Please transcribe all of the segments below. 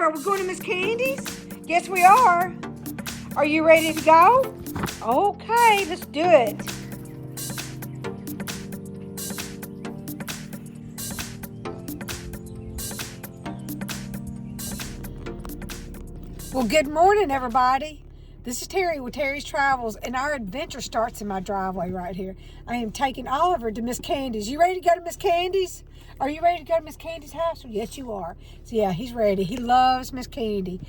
Are we going to Miss Candy's? Yes, we are. Are you ready to go? Okay, let's do it. Well, good morning, everybody. This is Terry with Terry's Travels, and our adventure starts in my driveway right here. I am taking Oliver to Miss Candy's. You ready to go to Miss Candy's? Are you ready to go to Miss Candy's house? Well, yes, you are. So, yeah, he's ready. He loves Miss Candy.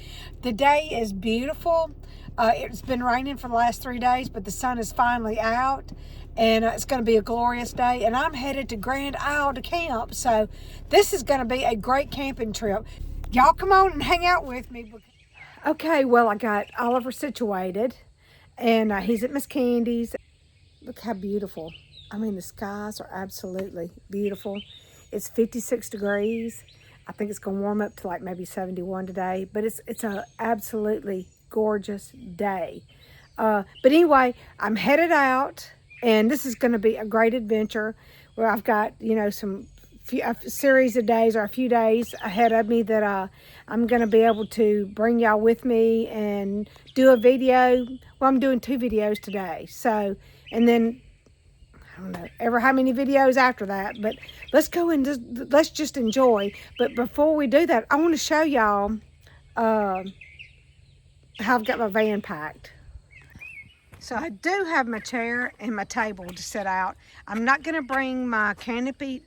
The day is beautiful. It's been raining for the last 3 days, but the sun is finally out, and it's going to be a glorious day. And I'm headed to Grand Isle to camp, so this is going to be a great camping trip. Y'all come on and hang out with me. Okay, well, I got Oliver situated, and he's at Miss Candy's. Look how beautiful. I mean, the skies are absolutely beautiful. It's 56 degrees. I think it's going to warm up to like maybe 71 today, but it's a absolutely gorgeous day. But anyway, I'm headed out, and this is going to be a great adventure where I've got, you know, a series of days or a few days ahead of me that I'm going to be able to bring y'all with me and do a video. Well, I'm doing 2 videos today. So, and then, I don't know, ever how many videos after that. But let's go and let's just enjoy. But before we do that, I want to show y'all how I've got my van packed. So I do have my chair and my table to set out. I'm not going to bring my canopy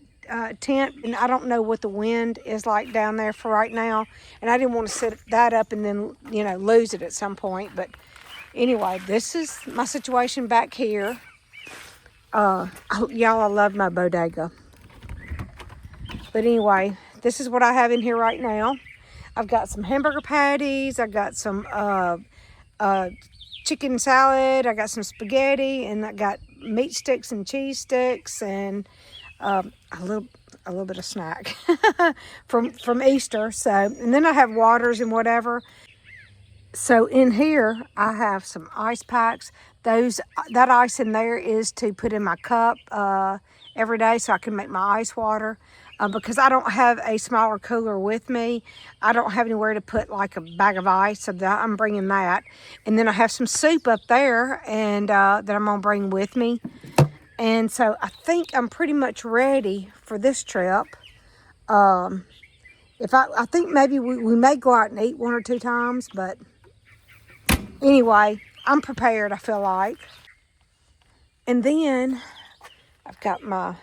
tent, and I don't know what the wind is like down there for right now, and I didn't want to set that up and then, you know, lose it at some point. But anyway, this is my situation back here. Y'all, I love my Bodega. But anyway, this is what I have in here right now. I've got some hamburger patties, I got some chicken salad, I got some spaghetti, and I got meat sticks and cheese sticks, and a little bit of snack from Easter. So, and then I have waters and whatever. So in here I have some ice packs. That ice in there is to put in my cup every day so I can make my ice water. Because I don't have a smaller cooler with me, I don't have anywhere to put like a bag of ice, so I'm bringing that. And then I have some soup up there, and that I'm gonna bring with me. And so I think I'm pretty much ready for this trip. I think maybe we may go out and eat 1 or 2 times, but anyway, I'm prepared, I feel like. And then I've got my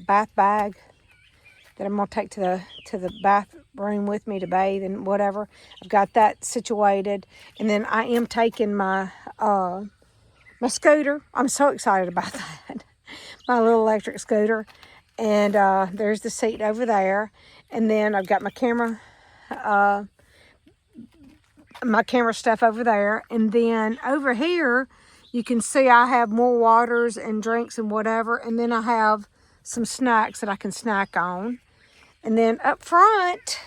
bath bag that I'm gonna take to the bathroom with me to bathe and whatever. I've got that situated, and then I am taking my my scooter. I'm so excited about that. My little electric scooter, and there's the seat over there, and then I've got my camera stuff over there, and then over here you can see I have more waters and drinks and whatever, and then I have some snacks that I can snack on. And then up front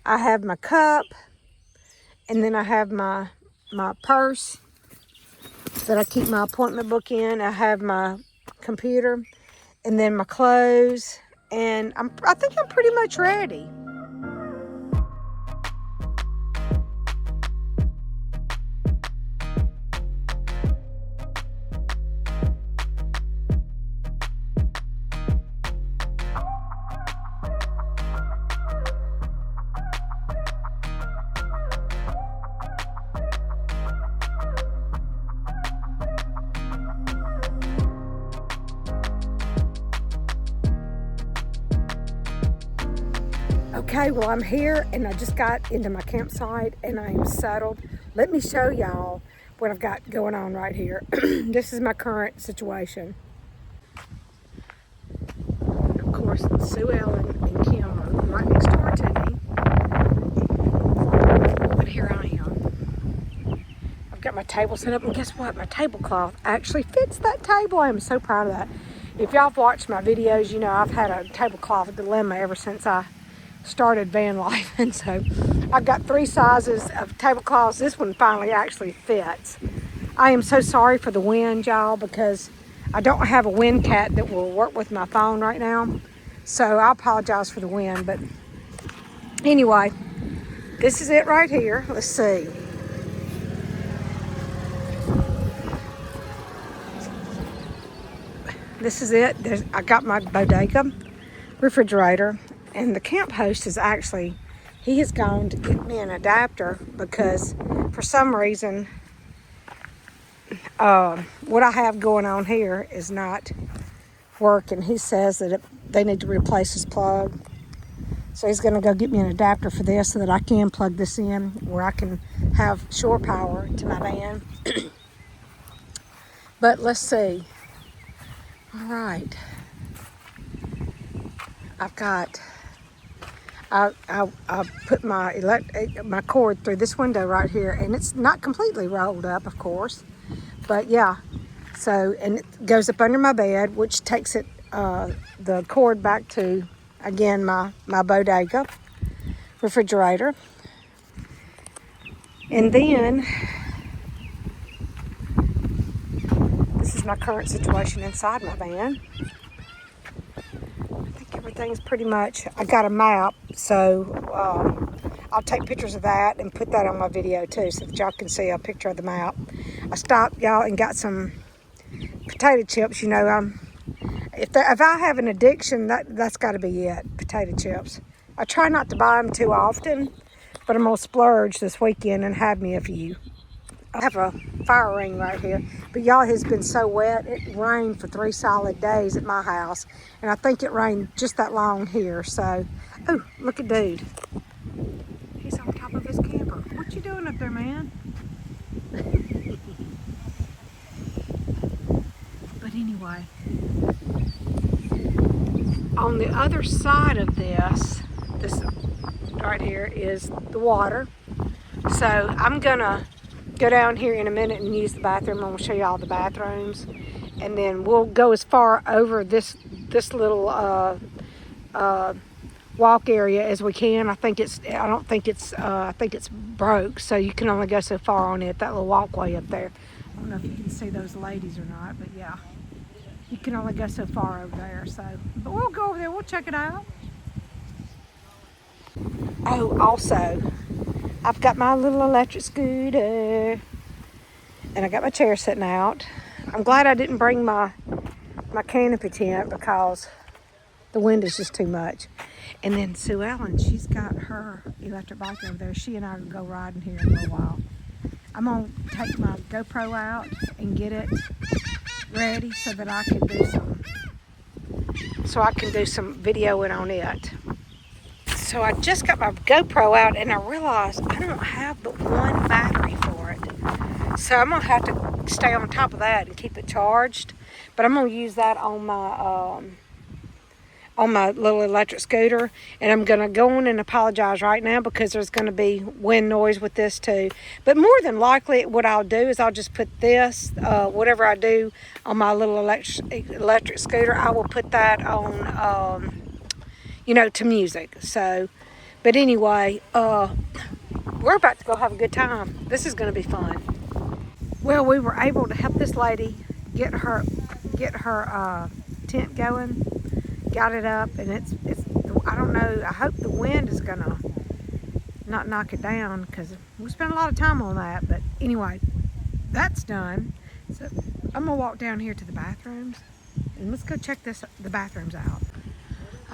I have my cup, and then I have my purse that I keep my appointment book in. I have my computer, and then my clothes, and I think I'm pretty much ready. Okay, well, I'm here, and I just got into my campsite, and I am settled. Let me show y'all what I've got going on right here. This is my current situation. Of course, Sue Ellen and Kim are right next door to me. But here I am. I've got my table set up, and guess what? My tablecloth actually fits that table. I am so proud of that. If y'all have watched my videos, you know I've had a tablecloth dilemma ever since I started van life, and so I've got 3 sizes of tablecloths. This one finally actually fits. I am so sorry for the wind, y'all, because I don't have a wind cat that will work with my phone right now, so I apologize for the wind. But Anyway, this is it right here. Let's see. This is it. I got my Bodega refrigerator, and the camp host is actually, he has gone to get me an adapter because for some reason what I have going on here is not working. He says that they need to replace his plug. So he's going to go get me an adapter for this so that I can plug this in where I can have shore power to my van. But let's see. All right. I've got, I put my cord through this window right here, and it's not completely rolled up, of course. But yeah, so, and it goes up under my bed, which takes it, the cord back to, again, my Bodega refrigerator. And then, this is my current situation inside my van. I think everything's pretty much, I got a map, so I'll take pictures of that and put that on my video too, so that y'all can see a picture of the map. I stopped, y'all, and got some potato chips. You know, if I have an addiction, that's got to be it, potato chips. I try not to buy them too often, but I'm going to splurge this weekend and have me a few. I have a fire ring right here, but y'all, it has been so wet. It rained for 3 solid days at my house, and I think it rained just that long here. So, oh, look at dude. He's on top of his camper. What you doing up there, man? But anyway, on the other side of this right here is the water. So I'm gonna go down here in a minute and use the bathroom. I'm gonna show you all the bathrooms, and then we'll go as far over this little walk area as we can. I think it's broke, so you can only go so far on it. That little walkway up there. I don't know if you can see those ladies or not, but yeah, you can only go so far over there. So, but we'll go over there. We'll check it out. Oh, also, I've got my little electric scooter, and I got my chair sitting out. I'm glad I didn't bring my canopy tent because the wind is just too much. And then Sue Ellen, she's got her electric bike over there. She and I will go riding here in a little while. I'm going to take my GoPro out and get it ready so that I can do some videoing on it. So I just got my GoPro out, and I realized I don't have but one battery for it. So I'm going to have to stay on top of that and keep it charged. But I'm going to use that on my little electric scooter. And I'm going to go on and apologize right now because there's going to be wind noise with this too. But more than likely what I'll do is I'll just put this, whatever I do on my little electric scooter, I will put that on, to music. So, but anyway, we're about to go have a good time. This is going to be fun. Well, we were able to help this lady get her tent going, got it up, and it's I don't know, I hope the wind is going to not knock it down because we spent a lot of time on that. But anyway, that's done. So I'm going to walk down here to the bathrooms, and let's go check the bathrooms out.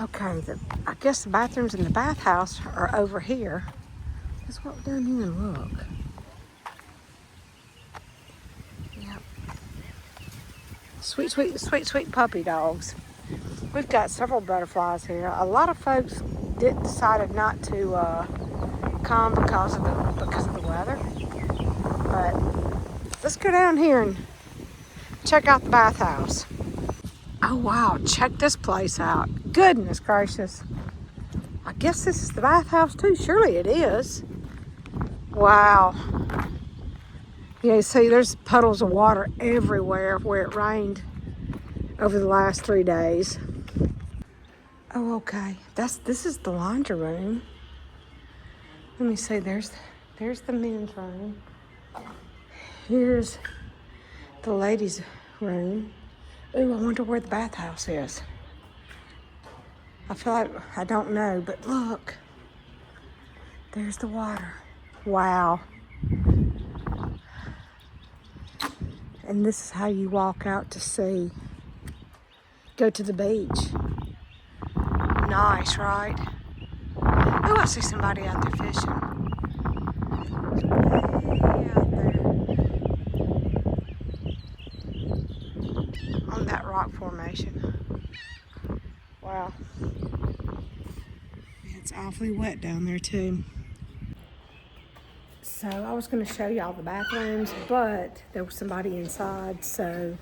Okay, I guess the bathrooms in the bathhouse are over here. Let's walk down here and look. Yep. Sweet, sweet, sweet, sweet puppy dogs. We've got several butterflies here. A lot of folks decided not to come because of the weather. But let's go down here and check out the bathhouse. Oh wow, check this place out. Goodness gracious. I guess this is the bathhouse too. Surely it is. Wow. Yeah, you see there's puddles of water everywhere where it rained over the last 3 days. Oh, okay. This is the laundry room. Let me see, there's the men's room. Here's the ladies' room. Ooh, I wonder where the bathhouse is. I feel like I don't know, but look. There's the water. Wow. And this is how you walk out to sea. Go to the beach. Nice, right? Oh, I see somebody out there fishing. Way out there. On that rock formation. Wow. It's awfully wet down there too. So I was going to show y'all the bathrooms, but there was somebody inside, so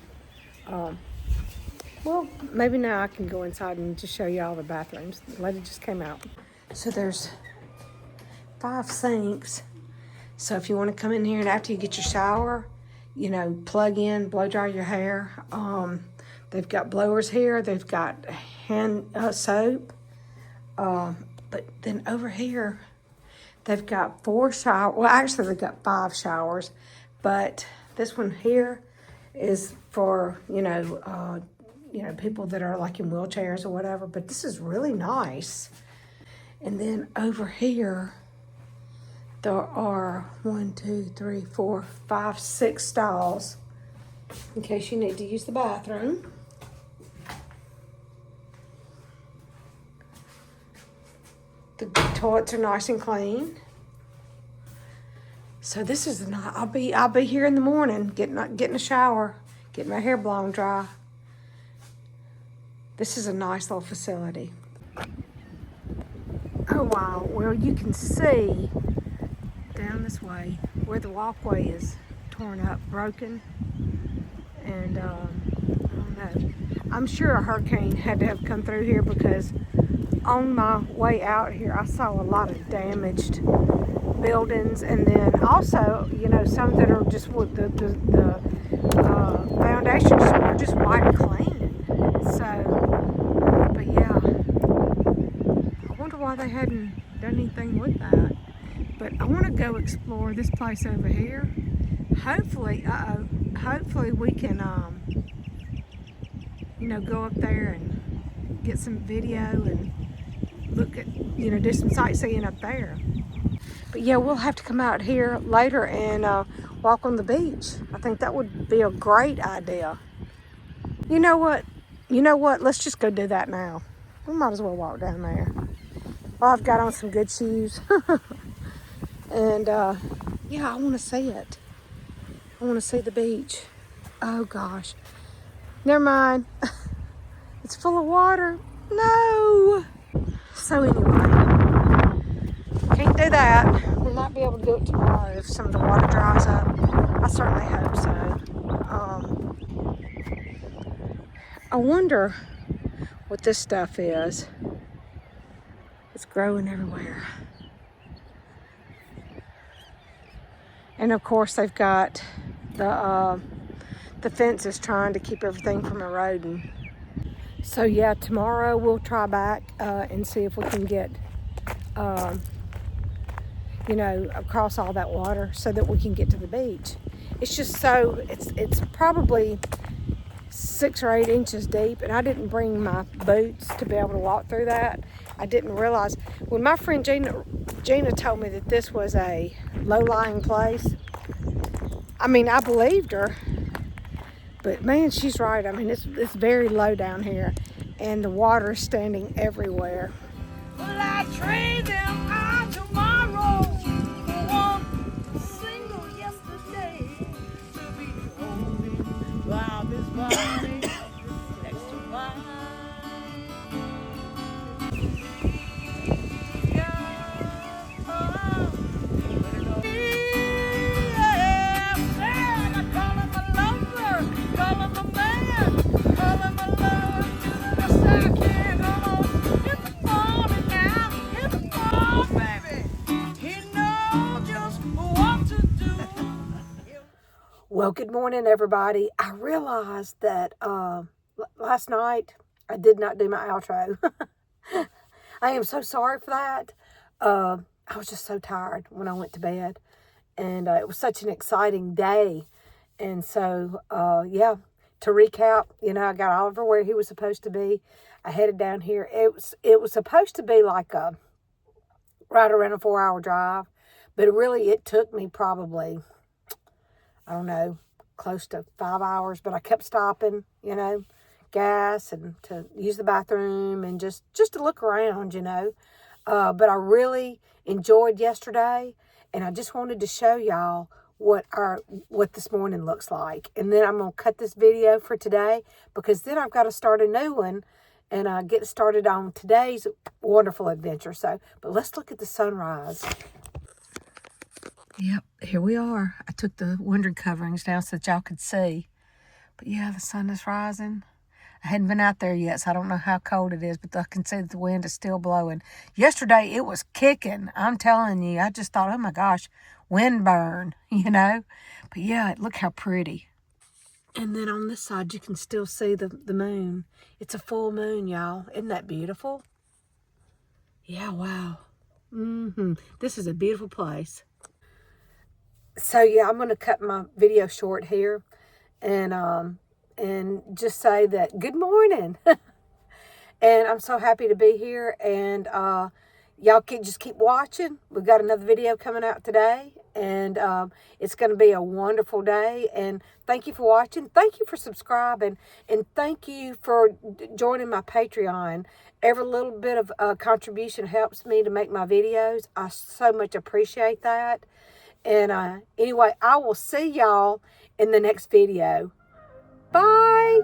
well, maybe now I can go inside and just show y'all the bathrooms. The lady just came out. So there's 5 sinks. So if you want to come in here and after you get your shower, you know, plug in, blow dry your hair. They've got blowers here. They've got hand soap. But then over here, they've got 4 showers. Well, actually, they've got 5 showers. But this one here is for, you know, people that are like in wheelchairs or whatever. But this is really nice. And then over here, there are 1, 2, 3, 4, 5, 6 stalls in case you need to use the bathroom. The toilets are nice and clean. So this is not. I'll be here in the morning, getting a shower, getting my hair blown dry. This is a nice little facility. Oh wow! Well, you can see down this way where the walkway is torn up, broken, and I don't know. I'm sure a hurricane had to have come through here because on my way out here, I saw a lot of damaged buildings, and then also, you know, some that are just with the foundations were just wiped clean. So, but yeah, I wonder why they hadn't done anything with that. But I want to go explore this place over here. Hopefully, hopefully we can, you know, go up there and get some video and look at, you know, do some sightseeing up there. But yeah, we'll have to come out here later and walk on the beach. I think that would be a great idea. You know what? Let's just go do that now. We might as well walk down there. Well, I've got on some good shoes. And yeah, I want to see it. I want to see the beach. Oh gosh. Never mind. It's full of water. No. So anyway, can't do that. We might be able to do it tomorrow if some of the water dries up. I certainly hope so. I wonder what this stuff is. It's growing everywhere. And of course they've got the fences trying to keep everything from eroding. So yeah, tomorrow we'll try back and see if we can get, you know, across all that water so that we can get to the beach. It's just so, it's probably 6 or 8 inches deep, and I didn't bring my boots to be able to walk through that. I didn't realize, when my friend Gina told me that this was a low-lying place, I mean, I believed her, but man, she's right. I mean, it's very low down here, and the water is standing everywhere. Will I trade them out tomorrow for one single yesterday to be holding by this body next to mine? Well, good morning, everybody. I realized that last night I did not do my outro. I am so sorry for that. I was just so tired when I went to bed, and it was such an exciting day. And so, yeah, to recap, you know, I got Oliver where he was supposed to be. I headed down here. It was supposed to be like a right around a 4-hour drive. But really, it took me probably, I don't know, close to 5 hours. But I kept stopping, you know, gas and to use the bathroom and just to look around, you know. But I really enjoyed yesterday, and I just wanted to show y'all what this morning looks like. And then I'm going to cut this video for today, because then I've got to start a new one and get started on today's wonderful adventure. So, but let's look at the sunrise. Yep, here we are. I took the window coverings down so that y'all could see. But yeah, the sun is rising. I hadn't been out there yet, so I don't know how cold it is, but I can see that the wind is still blowing. Yesterday, it was kicking. I'm telling you, I just thought, oh my gosh, wind burn, you know? But yeah, look how pretty. And then on this side, you can still see the moon. It's a full moon, y'all. Isn't that beautiful? Yeah, wow. This is a beautiful place. So yeah, I'm going to cut my video short here and just say that good morning. And I'm so happy to be here, and y'all just keep watching. We've got another video coming out today, and it's going to be a wonderful day. And thank you for watching. Thank you for subscribing, and thank you for joining my Patreon. Every little bit of contribution helps me to make my videos. I so much appreciate that. And anyway, I will see y'all in the next video. Bye.